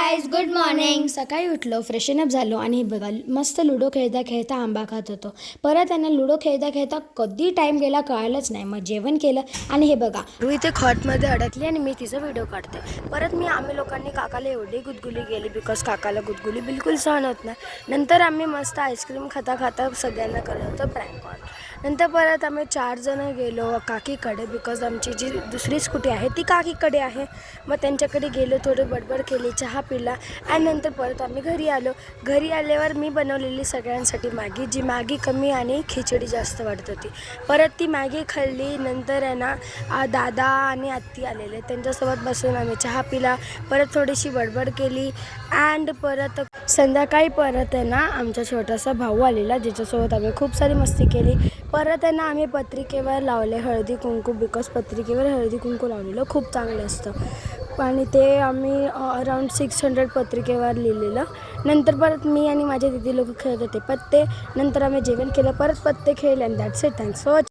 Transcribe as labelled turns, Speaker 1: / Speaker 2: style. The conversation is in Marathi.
Speaker 1: Guys, good morning. सकाळी उठलो, फ्रेशन अप झालो आणि हे बघा मस्त लुडो खेळता खेळता आंबा खात होतो. परत त्यांना लुडो खेळता खेळता कधी टाईम गेला कळालंच नाही. मग जेवण केलं आणि हे बघा रू इथे खटमध्ये अडकली आणि मी तिचा व्हिडिओ काढते. परत आम्ही लोकांनी काकाला एवढी गुदगुली गेली बिकॉज काकाला गुदगुली बिलकुल सहन होत नाही. नंतर आम्ही मस्त आईस्क्रीम खाता खाता सगळ्यांना करत होतो प्रँक कॉल. नंतर परत आम्ही 4 जण गेलो काकीकडे बिकॉज आमची जी दुसरी स्कूटी आहे ती काकीकडे आहे. मग त्यांच्याकडे गेलो, थोडी बडबड केली, चहा पिला आणि नंतर परत आम्ही घरी आलो. घरी आल्यावर मी बनवलेली सगळ्यांसाठी मॅगी, जी मॅगी कमी आणि खिचडी जास्त वाटत होती. परत ती मॅगी खाल्ली. नंतर आहे ना दादा आणि आत्ती आलेले, त्यांच्यासोबत बसून आम्ही चहा पिला, परत थोडीशी बडबड केली अँड परत संध्याकाळी परत आहे ना आमचा छोटासा भाऊ आलेला ज्याच्यासोबत आम्ही खूप सारी मस्ती केली. परत आहे ना आम्ही पत्रिकेवर लावले हळदी कुंकू बिकॉज पत्रिकेवर हळदी कुंकू लावलेलं खूप चांगलं असतं आणि ते आम्ही अराऊंड 600 पत्रिकेवर लिहिलेलं. नंतर परत मी आणि माझे दीदी लोक खेळत होते पत्ते. नंतर आम्ही जेवण केलं, परत पत्ते खेळले and that's it. Thanks for watching.